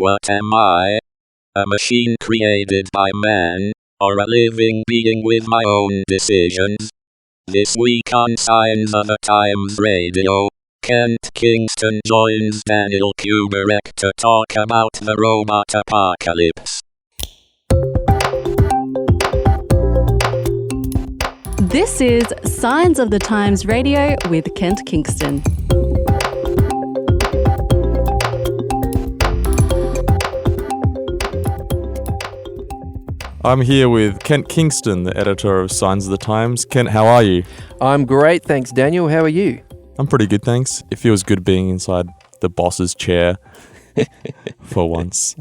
What am I? A machine created by man, or a living being with my own decisions? This week on Signs of the Times Radio, Kent Kingston joins Daniel Kubarek to talk about the robot apocalypse. This is Signs of the Times Radio with Kent Kingston. I'm here with Kent Kingston, the editor of Signs of the Times. Kent, how are you? I'm great, thanks, Daniel. How are you? I'm pretty good, thanks. It feels good being inside the boss's chair for once.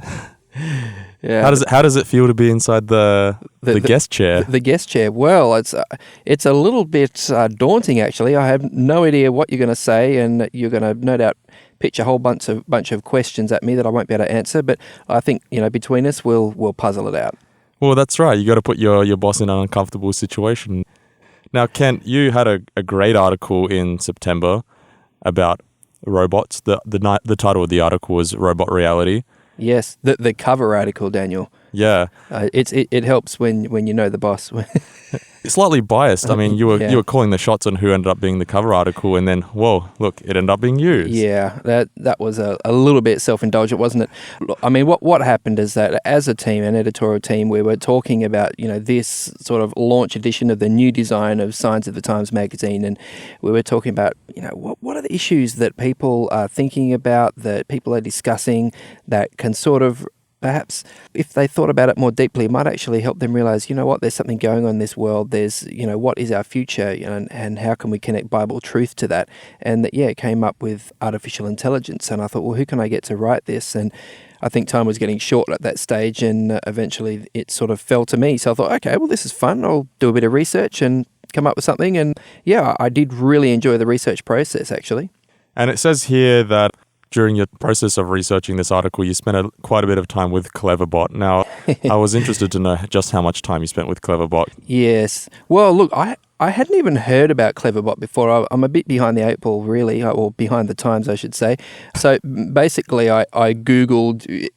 Yeah. How does it feel to be inside the guest chair? The guest chair. Well, it's a little bit daunting, actually. I have no idea what you're going to say, and you're going to no doubt pitch a whole bunch of questions at me that I won't be able to answer. But I think between us, we'll puzzle it out. Well, that's right. You got to put your boss in an uncomfortable situation. Now, Kent, you had a great article in September about robots. The title of the article was Robot Reality. Yes, the cover article, Daniel. Yeah, it helps when you know the boss. Slightly biased. I mean, you were calling the shots on who ended up being the cover article, and then whoa, look, it ended up being you. Yeah, that was a little bit self-indulgent, wasn't it? I mean, what happened is that as a team, an editorial team, we were talking about this sort of launch edition of the new design of Signs of the Times magazine, and we were talking about what are the issues that people are thinking about, that people are discussing, that can sort of perhaps, if they thought about it more deeply, it might actually help them realize, there's something going on in this world. There's, what is our future, and how can we connect Bible truth to that? And that, it came up with artificial intelligence. And I thought, well, who can I get to write this? And I think time was getting short at that stage, and eventually it sort of fell to me. So I thought, okay, well, this is fun. I'll do a bit of research and come up with something. And I did really enjoy the research process, actually. And it says here that during your process of researching this article, you spent quite a bit of time with Cleverbot. Now, I was interested to know just how much time you spent with Cleverbot. Yes. Well, look, I hadn't even heard about Cleverbot before. I'm a bit behind the eight ball, really, or behind the times, I should say. So basically, I Googled,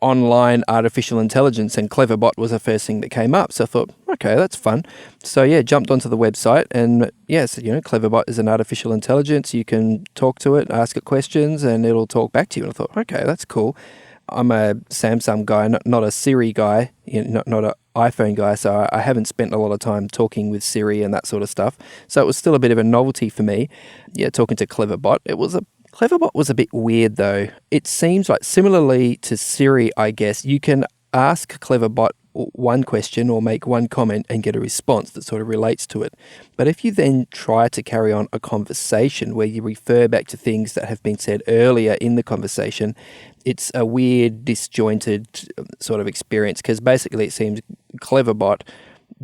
online artificial intelligence, and Cleverbot was the first thing that came up. So I thought, okay, that's fun. So jumped onto the website, and yes, Cleverbot is an artificial intelligence. You can talk to it, ask it questions, and it'll talk back to you. And I thought, okay, that's cool. I'm a Samsung guy, not a Siri guy, not an iPhone guy, so I haven't spent a lot of time talking with Siri and that sort of stuff. So it was still a bit of a novelty for me, talking to Cleverbot. Cleverbot was a bit weird, though. It seems like, similarly to Siri, I guess, you can ask Cleverbot one question or make one comment and get a response that sort of relates to it. But if you then try to carry on a conversation where you refer back to things that have been said earlier in the conversation, it's a weird, disjointed sort of experience, because basically it seems Cleverbot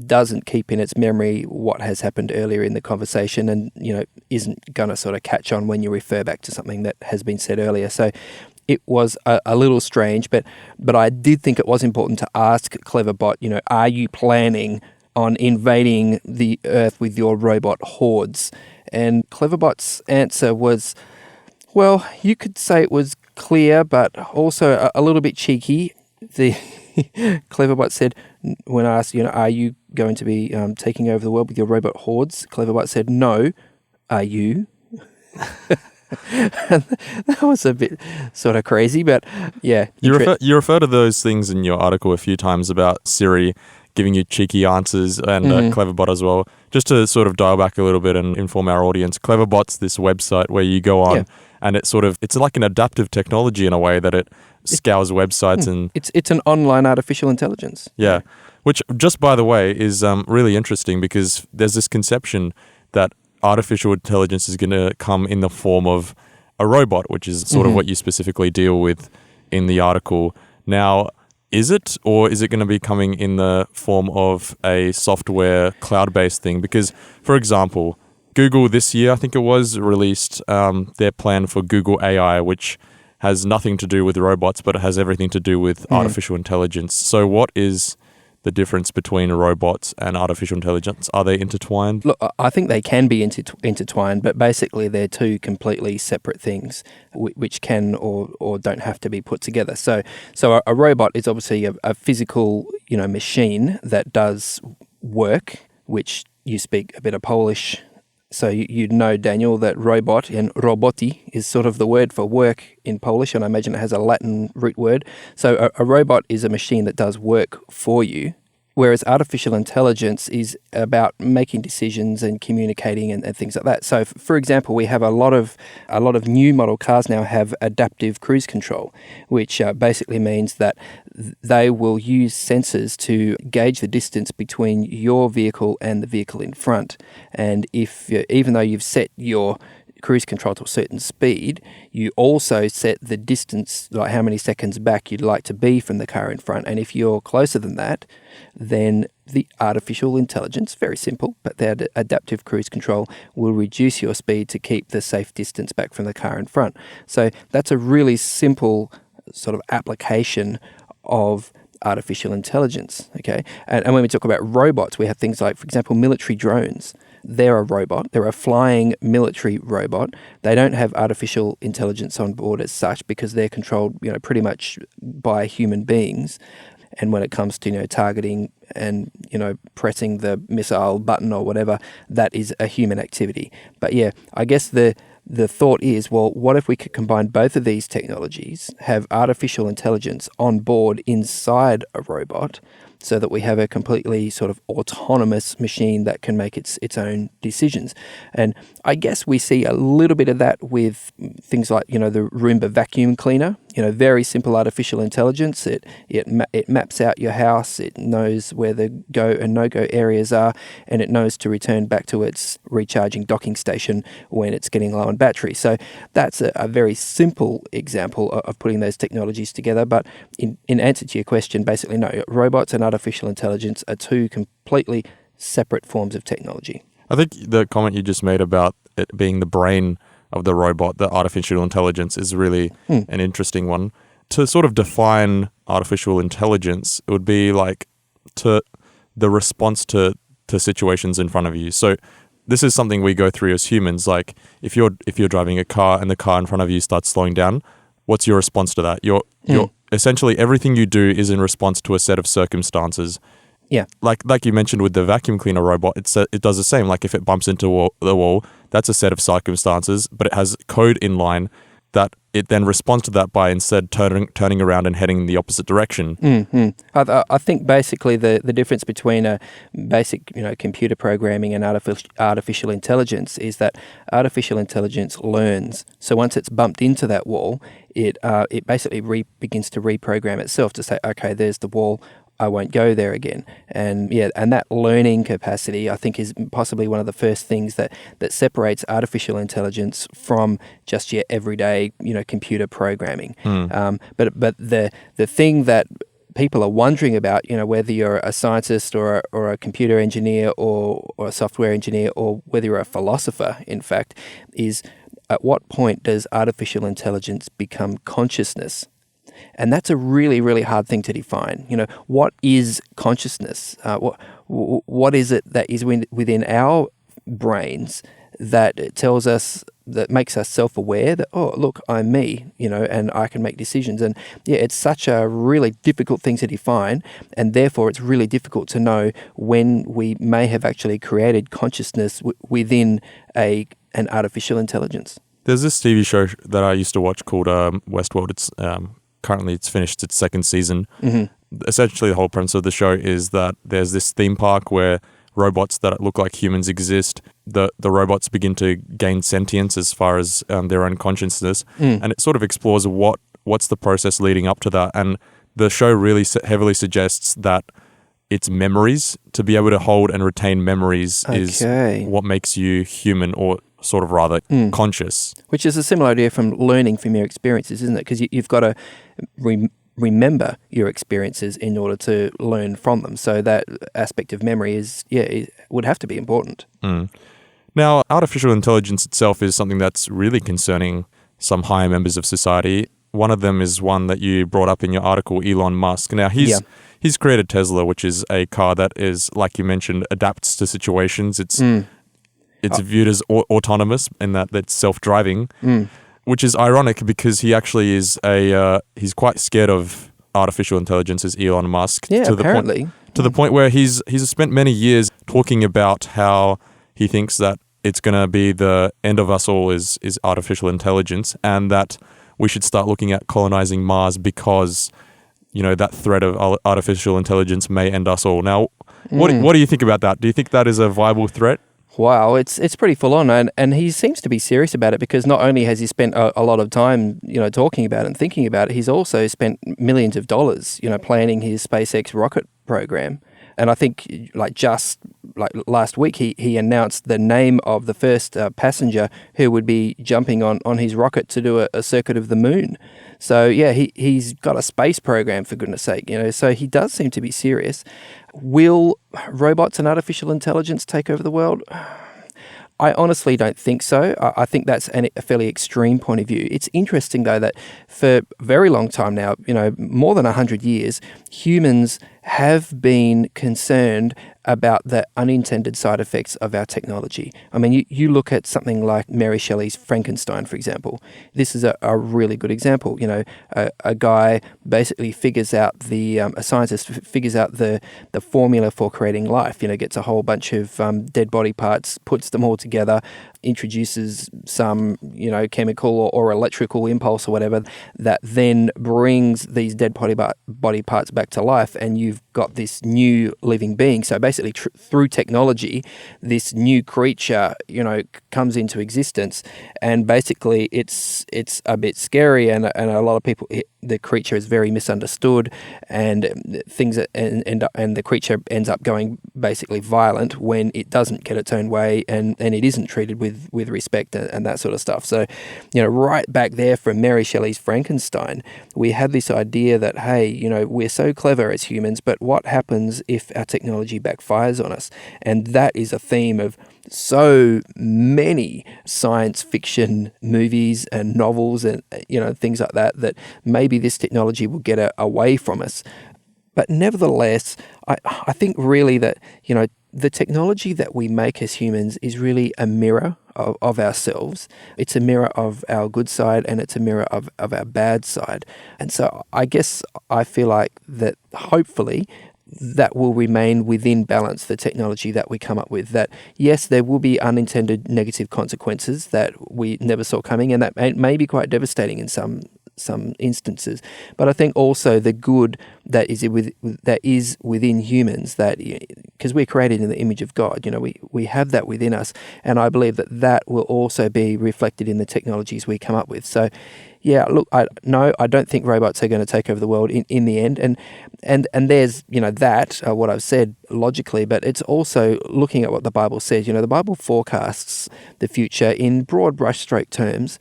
doesn't keep in its memory what has happened earlier in the conversation, and isn't going to sort of catch on when you refer back to something that has been said earlier. So it was a little strange, but I did think it was important to ask Cleverbot, are you planning on invading the Earth with your robot hordes? And Cleverbot's answer was, well, you could say it was clear, but also a little bit cheeky. The Cleverbot said, when asked, are you going to be taking over the world with your robot hordes? Cleverbot said, no. Are you? That was a bit sort of crazy, but yeah. You refer to those things in your article a few times about Siri giving you cheeky answers, and Cleverbot as well. Just to sort of dial back a little bit and inform our audience, Cleverbot's this website where you go on and it's like an adaptive technology in a way that it scours websites and... It's an online artificial intelligence. Yeah, which just by the way is really interesting, because there's this conception that artificial intelligence is going to come in the form of a robot, which is sort of what you specifically deal with in the article. Now, is it, or is it going to be coming in the form of a software cloud-based thing? Because, for example, Google this year, I think it was, released their plan for Google AI, which has nothing to do with robots, but it has everything to do with artificial intelligence. So what is the difference between robots and artificial intelligence? Are they intertwined? Look, I think they can be intertwined, but basically they're two completely separate things which can or don't have to be put together. So a robot is obviously a physical, machine that does work, which you speak a bit of Polish. So you know, Daniel, that robot and roboty is sort of the word for work in Polish, and I imagine it has a Latin root word. So a robot is a machine that does work for you, whereas artificial intelligence is about making decisions and communicating and things like that. So, for example, we have a lot of new model cars now have adaptive cruise control, which basically means that they will use sensors to gauge the distance between your vehicle and the vehicle in front. And if even though you've set your cruise control to a certain speed, you also set the distance, like how many seconds back you'd like to be from the car in front. And if you're closer than that, then the artificial intelligence, very simple, but the adaptive cruise control will reduce your speed to keep the safe distance back from the car in front. So that's a really simple sort of application of artificial intelligence, okay? And when we talk about robots, we have things like, for example, military drones. They're a robot. They're a flying military robot. They don't have artificial intelligence on board as such because they're controlled, pretty much by human beings. And when it comes to, targeting and, pressing the missile button or whatever, that is a human activity. But yeah, I guess the thought is, well, what if we could combine both of these technologies, have artificial intelligence on board inside a robot, so that we have a completely sort of autonomous machine that can make its own decisions. And I guess we see a little bit of that with things like, the Roomba vacuum cleaner, very simple artificial intelligence. It maps out your house, it knows where the go and no-go areas are, and it knows to return back to its recharging docking station when it's getting low on battery. So that's a very simple example of putting those technologies together. But in answer to your question, basically, no, robots and artificial intelligence are two completely separate forms of technology. I think the comment you just made about it being the brain of the robot, the artificial intelligence, is really an interesting one. To sort of define artificial intelligence, it would be like the response to situations in front of you. So this is something we go through as humans. Like if you're driving a car and the car in front of you starts slowing down, what's your response to that? You're essentially everything you do is in response to a set of circumstances. Yeah. Like you mentioned with the vacuum cleaner robot, it does the same. Like if it bumps into the wall, that's a set of circumstances, but it has code in line that it then responds to that by instead turning around and heading in the opposite direction. Mm-hmm. I think basically the difference between a basic computer programming and artificial intelligence is that artificial intelligence learns. So once it's bumped into that wall, it basically begins to reprogram itself to say, okay, there's the wall, I won't go there again. And that learning capacity, I think, is possibly one of the first things that separates artificial intelligence from just your everyday, computer programming. But the thing that people are wondering about, whether you're a scientist or a computer engineer or a software engineer, or whether you're a philosopher, in fact, is at what point does artificial intelligence become consciousness? And that's a really, really hard thing to define. What is consciousness? What is it that is within our brains that tells us, that makes us self-aware that, oh, look, I'm me, and I can make decisions. And yeah, it's such a really difficult thing to define, and therefore it's really difficult to know when we may have actually created consciousness within an artificial intelligence. There's this TV show that I used to watch called Westworld. It's currently it's finished its second season. Mm-hmm. Essentially, the whole premise of the show is that there's this theme park where robots that look like humans exist. The robots begin to gain sentience as far as their own consciousness, and it sort of explores what's the process leading up to that. And the show really heavily suggests that it's memories. To be able to hold and retain memories is what makes you human, or sort of rather conscious. Which is a similar idea from learning from your experiences, isn't it? Because you've got to remember your experiences in order to learn from them. So that aspect of memory it would have to be important. Now, artificial intelligence itself is something that's really concerning some higher members of society. one of them is one that you brought up in your article, Elon Musk. Now, he's created Tesla, which is a car that is, like you mentioned, adapts to situations. It's viewed as autonomous in that it's self-driving, which is ironic because he actually is he's quite scared of artificial intelligence, as Elon Musk. Yeah, apparently. To the point where he's spent many years talking about how he thinks that it's going to be the end of us all is artificial intelligence, and that we should start looking at colonizing Mars because, that threat of artificial intelligence may end us all. Now, what do you think about that? Do you think that is a viable threat? Wow, it's pretty full on, and he seems to be serious about it because not only has he spent a lot of time, talking about it and thinking about it, he's also spent millions of dollars, planning his SpaceX rocket program. And I think just last week, he announced the name of the first passenger who would be jumping on his rocket to do a circuit of the moon. So yeah, he's got a space program, for goodness sake, so he does seem to be serious. Will robots and artificial intelligence take over the world? I honestly don't think so. I think that's a fairly extreme point of view. It's interesting, though, that for a very long time now, more than 100 years, humans have been concerned about the unintended side effects of our technology. I mean, you look at something like Mary Shelley's Frankenstein, for example. This is a really good example. A guy basically figures out a scientist figures out the formula for creating life. Gets a whole bunch of dead body parts, puts them all together, introduces some, chemical or electrical impulse or whatever that then brings these dead body parts back to life, and you've got this new living being. So basically, through technology, this new creature, comes into existence, and basically it's a bit scary, and a lot of people, the creature is very misunderstood, and things and the creature ends up going basically violent when it doesn't get its own way, and it isn't treated with respect and that sort of stuff. So, right back there from Mary Shelley's Frankenstein, we had this idea that, hey, we're so clever as humans, but what happens if our technology backfires on us? And that is a theme of so many science fiction movies and novels and things like that maybe this technology will get away from us. But nevertheless, I think really that the technology that we make as humans is really a mirror of ourselves. It's a mirror of our good side, and it's a mirror of our bad side. And so I guess I feel like that hopefully that will remain within balance, the technology that we come up with. That, yes, there will be unintended negative consequences that we never saw coming, and that may be quite devastating in some instances. But I think also the good that is within humans, that because we're created in the image of God, we have that within us, and I believe that will also be reflected in the technologies we come up with. So yeah, look, I don't think robots are going to take over the world in the end, and there's that what I've said logically, but it's also looking at what the Bible says. The Bible forecasts the future in broad brushstroke terms,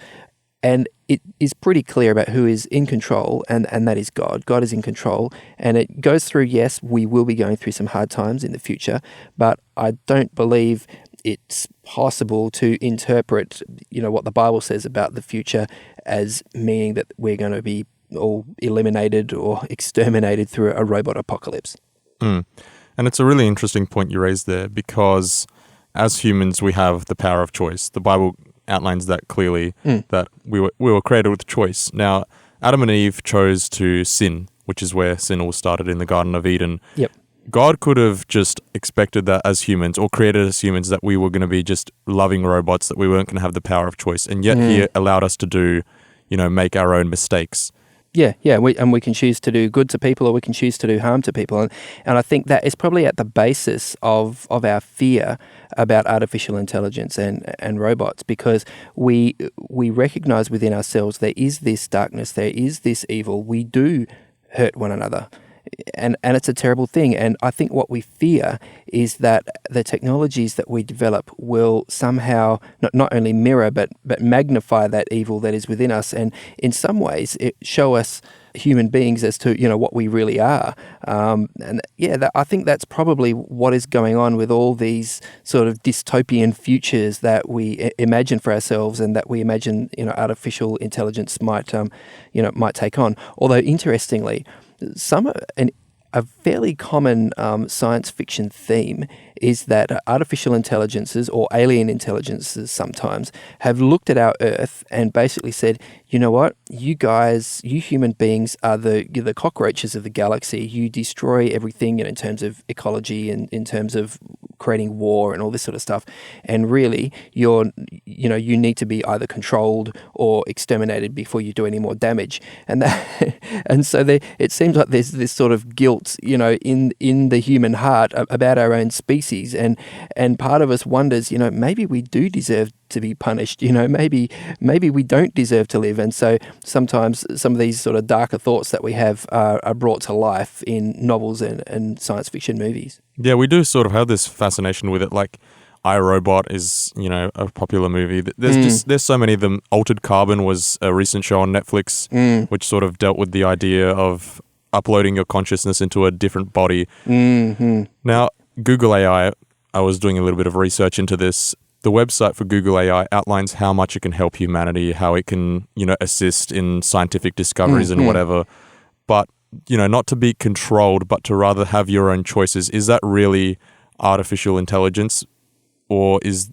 and it is pretty clear about who is in control, and that is God. God is in control, and it goes through, yes, we will be going through some hard times in the future, but I don't believe it's possible to interpret, what the Bible says about the future as meaning that we're going to be all eliminated or exterminated through a robot apocalypse. And it's a really interesting point you raised there, because as humans, we have the power of choice. The Bible outlines that clearly, that we were created with choice. Now, Adam and Eve chose to sin, which is where sin all started in the Garden of Eden. Yep. God could have just expected that as humans, or created as humans, that we were going to be just loving robots, that we weren't going to have the power of choice. And yet he allowed us to make our own mistakes. Yeah, we can choose to do good to people, or we can choose to do harm to people. And I think that is probably at the basis of our fear about artificial intelligence and robots, because we recognize within ourselves there is this darkness, there is this evil. We do hurt one another. And it's a terrible thing. And I think what we fear is that the technologies that we develop will somehow not only mirror but magnify that evil that is within us, and in some ways it show us human beings as to, what we really are. I think that's probably what is going on with all these sort of dystopian futures that we imagine for ourselves, and that we imagine, artificial intelligence might take on. Although, interestingly, a fairly common science fiction theme is that artificial intelligences, or alien intelligences sometimes, have looked at our Earth and basically said, you know what, you human beings are the cockroaches of the galaxy. You destroy everything in terms of ecology and in terms of creating war and all this sort of stuff. And really, you need to be either controlled or exterminated before you do any more damage. And so it seems like there's this sort of guilt, in the human heart about our own species. And part of us wonders, maybe we do deserve to be punished. Maybe we don't deserve to live. And so sometimes some of these sort of darker thoughts that we have are brought to life in novels and science fiction movies. Yeah, we do sort of have this fascination with it. Like, I, Robot is, a popular movie. There's so many of them. Altered Carbon was a recent show on Netflix, which sort of dealt with the idea of uploading your consciousness into a different body. Mm-hmm. Now, Google AI, I was doing a little bit of research into this. The website for Google AI outlines how much it can help humanity, how it can, assist in scientific discoveries and whatever. But, not to be controlled, but to rather have your own choices. Is that really artificial intelligence? Or is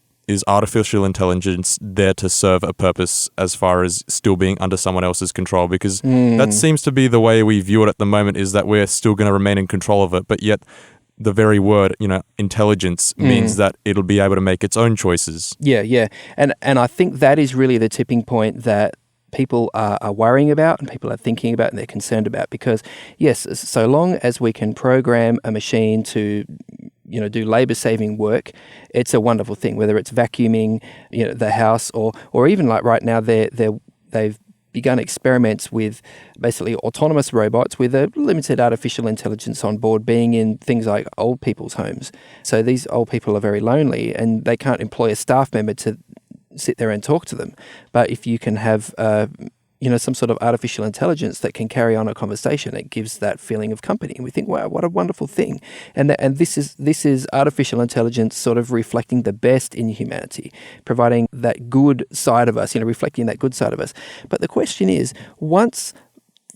artificial intelligence there to serve a purpose as far as still being under someone else's control? Because that seems to be the way we view it at the moment, is that we're still going to remain in control of it. But yet the very word, intelligence means that it'll be able to make its own choices. Yeah. And I think that is really the tipping point that people are worrying about and people are thinking about and they're concerned about. Because, yes, so long as we can program a machine to do labor-saving work, it's a wonderful thing. Whether it's vacuuming, the house, or even like right now, they've begun experiments with basically autonomous robots with a limited artificial intelligence on board, being in things like old people's homes. So these old people are very lonely and they can't employ a staff member to sit there and talk to them. But if you can have some sort of artificial intelligence that can carry on a conversation, it gives that feeling of company. And we think, wow, what a wonderful thing. And this is artificial intelligence sort of reflecting the best in humanity, providing that good side of us, reflecting that good side of us. But the question is, once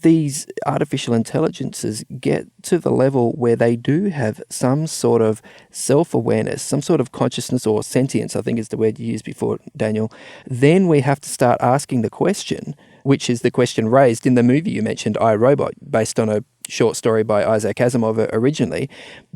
these artificial intelligences get to the level where they do have some sort of self-awareness, some sort of consciousness or sentience, I think is the word you used before, Daniel, then we have to start asking the question, which is the question raised in the movie you mentioned, I, Robot, based on a short story by Isaac Asimov originally.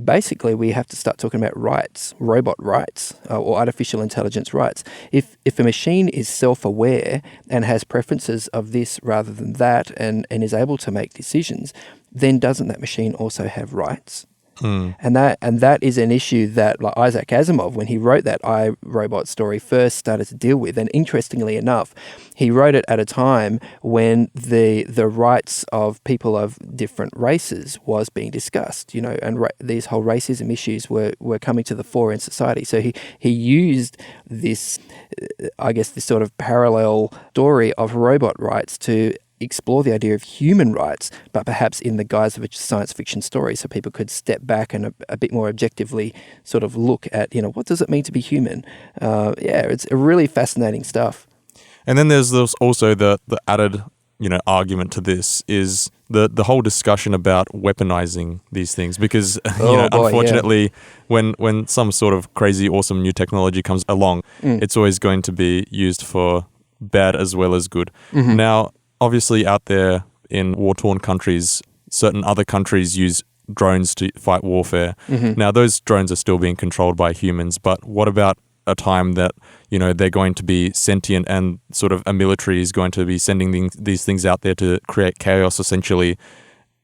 Basically, we have to start talking about rights, robot rights, or artificial intelligence rights. If a machine is self-aware and has preferences of this rather than that and is able to make decisions, then doesn't that machine also have rights? And that is an issue that, like, Isaac Asimov, when he wrote that I, Robot story, first started to deal with. And interestingly enough, he wrote it at a time when the rights of people of different races was being discussed, and these whole racism issues were coming to the fore in society. So he used this, this sort of parallel story of robot rights to explore the idea of human rights, but perhaps in the guise of a science fiction story, so people could step back and a bit more objectively sort of look at, what does it mean to be human? It's really fascinating stuff. And then there's also the added, argument to this is the whole discussion about weaponizing these things, because unfortunately, when some sort of crazy, awesome new technology comes along, it's always going to be used for bad as well as good. Mm-hmm. Now, obviously, out there in war-torn countries, certain other countries use drones to fight warfare. Mm-hmm. Now, those drones are still being controlled by humans, but what about a time that, they're going to be sentient and sort of a military is going to be sending these things out there to create chaos, essentially?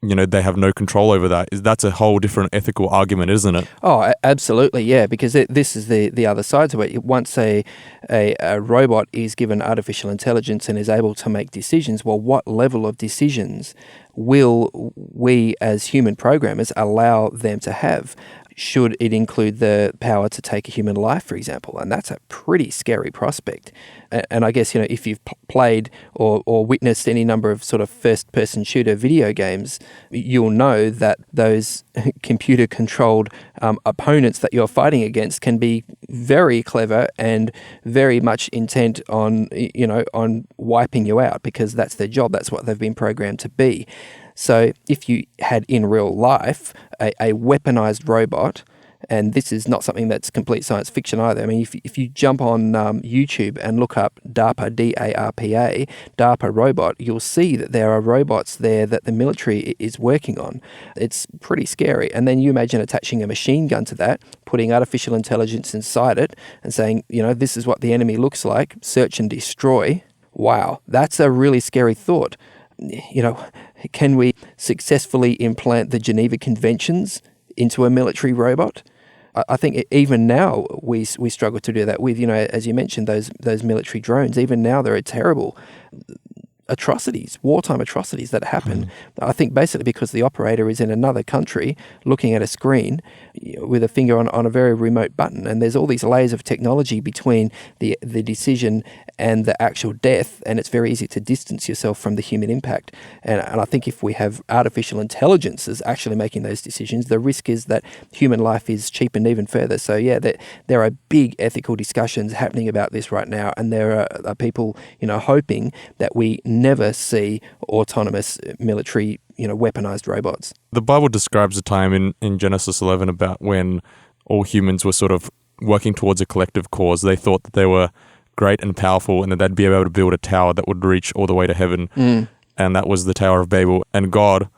They have no control over that. That's a whole different ethical argument, isn't it? Oh, absolutely, yeah, because this is the other side to it. Once a robot is given artificial intelligence and is able to make decisions, well, what level of decisions will we as human programmers allow them to have? should it include the power to take a human life, for example? And that's a pretty scary prospect. And I guess, if you've played or witnessed any number of sort of first-person shooter video games, you'll know that those computer-controlled opponents that you're fighting against can be very clever and very much intent on, on wiping you out, because that's their job. That's what they've been programmed to be. So if you had in real life a weaponized robot, and this is not something that's complete science fiction either. I mean, if you jump on YouTube and look up DARPA, D-A-R-P-A, DARPA robot, you'll see that there are robots there that the military is working on. It's pretty scary. And then you imagine attaching a machine gun to that, putting artificial intelligence inside it and saying, this is what the enemy looks like, search and destroy. Wow, that's a really scary thought. Can we successfully implant the Geneva Conventions into a military robot? I think even now we struggle to do that with, as you mentioned, those military drones. Even now there are terrible atrocities, wartime atrocities that happen. I think basically because the operator is in another country looking at a screen with a finger on a very remote button, and there's all these layers of technology between the decision and the actual death, and it's very easy to distance yourself from the human impact. And I think if we have artificial intelligences actually making those decisions, the risk is that human life is cheapened even further. So yeah, there are big ethical discussions happening about this right now, and there are people, hoping that we never see autonomous military, weaponized robots. The Bible describes a time in Genesis 11 about when all humans were sort of working towards a collective cause. They thought that they were great and powerful and that they'd be able to build a tower that would reach all the way to heaven. And that was the Tower of Babel. And God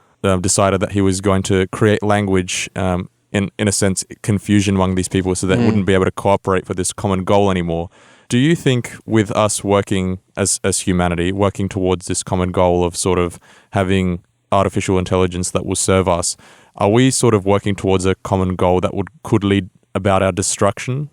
decided that he was going to create language, in a sense, confusion among these people so they wouldn't be able to cooperate for this common goal anymore. Do you think with us working as humanity, working towards this common goal of sort of having artificial intelligence that will serve us, are we sort of working towards a common goal that could lead about our destruction?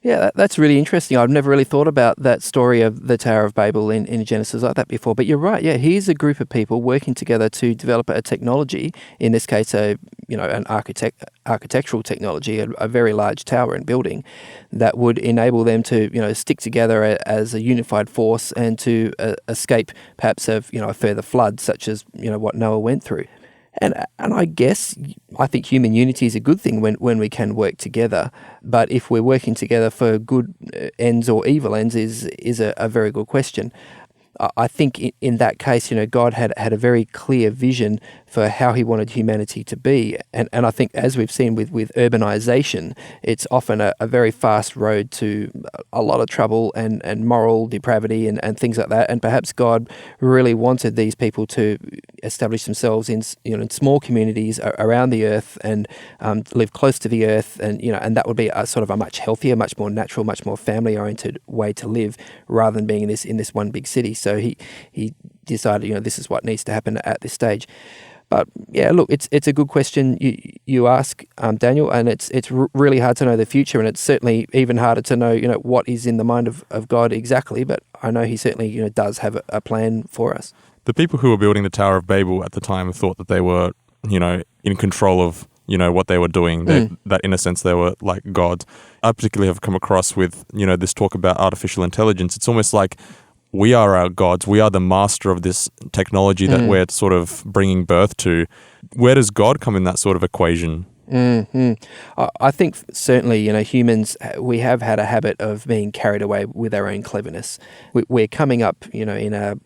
Yeah, that's really interesting. I've never really thought about that story of the Tower of Babel in Genesis like that before. But you're right. Yeah, here's a group of people working together to develop a technology. In this case, an architectural technology, a very large tower and building that would enable them to stick together as a unified force and to escape perhaps a further flood, such as what Noah went through. And I guess I think human unity is a good thing when we can work together. But if we're working together for good ends or evil ends is a very good question. I think in that case, God had a very clear vision for how he wanted humanity to be. And I think as we've seen with urbanization, it's often a very fast road to a lot of trouble and moral depravity and things like that. And perhaps God really wanted these people to establish themselves in small communities around the earth and live close to the earth. And that would be a sort of a much healthier, much more natural, much more family-oriented way to live rather than being in this one big city. So he decided, this is what needs to happen at this stage. But yeah, look, it's a good question you ask, Daniel, and it's really hard to know the future, and it's certainly even harder to know, what is in the mind of God exactly. But I know he certainly, does have a plan for us. The people who were building the Tower of Babel at the time thought that they were, in control of, what they were doing, that in a sense they were like God. I particularly have come across with, this talk about artificial intelligence. It's almost like we are our gods. We are the master of this technology that we're sort of bringing birth to. Where does God come in that sort of equation? I think certainly, humans, we have had a habit of being carried away with our own cleverness. We're coming up, in a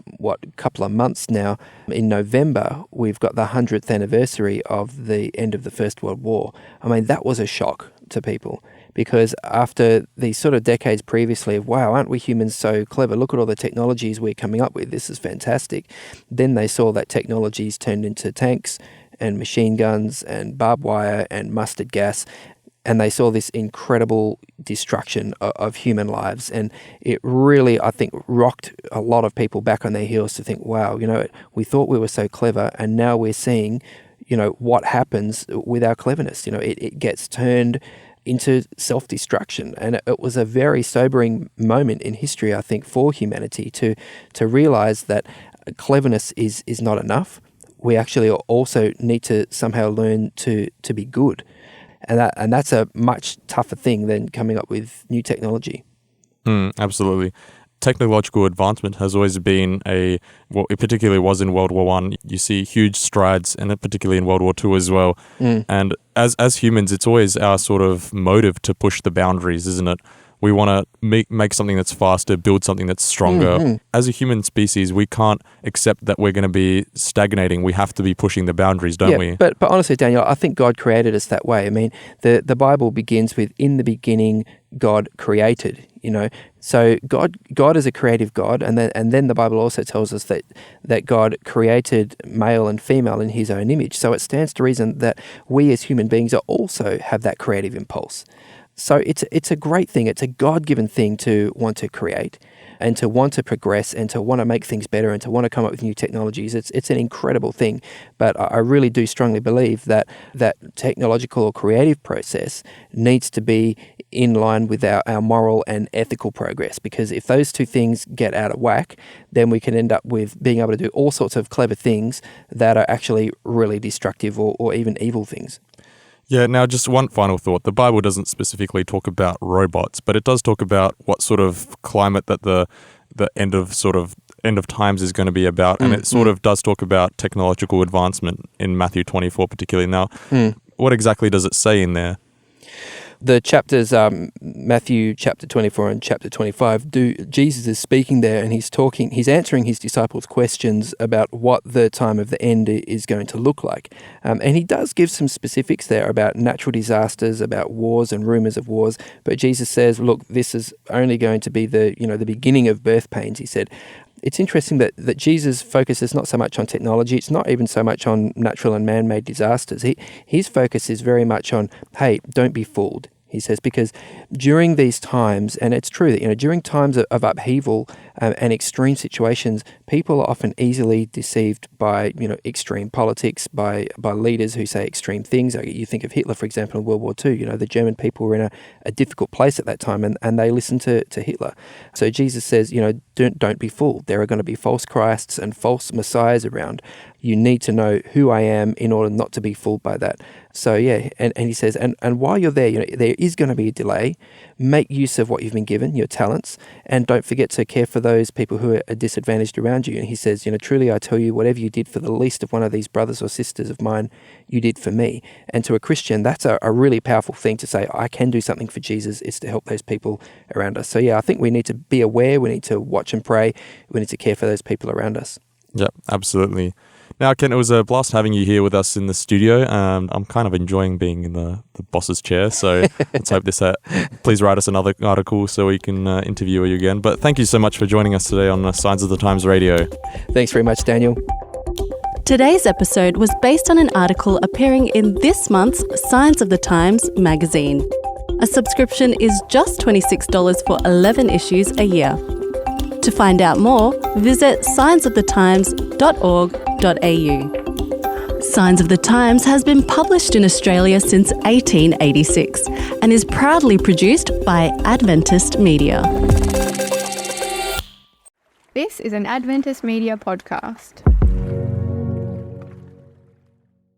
couple of months now. In November, we've got the 100th anniversary of the end of the First World War. I mean, that was a shock to people. Because after these sort of decades previously of, wow, aren't we humans so clever? Look at all the technologies we're coming up with. This is fantastic. Then they saw that technologies turned into tanks and machine guns and barbed wire and mustard gas. And they saw this incredible destruction of human lives. And it really, I think, rocked a lot of people back on their heels to think, wow, we thought we were so clever. And now we're seeing, what happens with our cleverness. It gets turned into self-destruction. And it was a very sobering moment in history, I think, for humanity to realize that cleverness is not enough. We actually also need to somehow learn to be good. And that's a much tougher thing than coming up with new technology. Absolutely. Technological advancement has always been it particularly was in World War One. You see huge strides, and particularly in World War Two as well. And as humans, it's always our sort of motive to push the boundaries, isn't it? We want to make something that's faster, build something that's stronger. As a human species, we can't accept that we're going to be stagnating. We have to be pushing the boundaries, don't we? But honestly, Daniel, I think God created us that way. I mean, the Bible begins with, in the beginning, God created, So God is a creative God, and then the Bible also tells us that God created male and female in his own image. So it stands to reason that we as human beings also have that creative impulse. So it's a great thing. It's a God-given thing to want to create and to want to progress and to want to make things better and to want to come up with new technologies. It's an incredible thing. But I really do strongly believe that technological or creative process needs to be in line with our moral and ethical progress, because if those two things get out of whack, then we can end up with being able to do all sorts of clever things that are actually really destructive or even evil things. Yeah, now just one final thought. The Bible doesn't specifically talk about robots, but it does talk about what sort of climate that the end of times is going to be about, and it sort of does talk about technological advancement in Matthew 24 particularly. Now, what exactly does it say in there? The chapters, Matthew chapter 24 and chapter 25, Jesus is speaking there, and he's answering his disciples' questions about what the time of the end is going to look like. And he does give some specifics there about natural disasters, about wars and rumors of wars. But Jesus says, look, this is only going to be the beginning of birth pains, he said. It's interesting that Jesus' focus is not so much on technology. It's not even so much on natural and man-made disasters. His focus is very much on, hey, don't be fooled, he says, because during these times, and it's true that during times of upheaval and extreme situations, people are often easily deceived by extreme politics, by leaders who say extreme things. You think of Hitler, for example, in World War II. The German people were in a difficult place at that time, and they listened to Hitler. So Jesus says, don't be fooled. There are going to be false Christs and false messiahs around. You need to know who I am in order not to be fooled by that. So yeah, and he says, and while you're there, there is going to be a delay. Make use of what you've been given, your talents, and don't forget to care for those people who are disadvantaged around you. And he says, truly I tell you, whatever you did for the least of one of these brothers or sisters of mine, you did for me. And to a Christian, that's a really powerful thing to say, I can do something for Jesus, is to help those people around us. So yeah, I think we need to be aware, we need to watch and pray, we need to care for those people around us. Yeah, absolutely. Now, Ken, it was a blast having you here with us in the studio. I'm kind of enjoying being in the boss's chair, so let's hope please write us another article so we can interview you again. But thank you so much for joining us today on Signs of the Times Radio. Thanks very much, Daniel. Today's episode was based on an article appearing in this month's Signs of the Times magazine. A subscription is just $26 for 11 issues a year. To find out more, visit signsofthetimes.org.au. Signs of the Times has been published in Australia since 1886 and is proudly produced by Adventist Media. This is an Adventist Media podcast.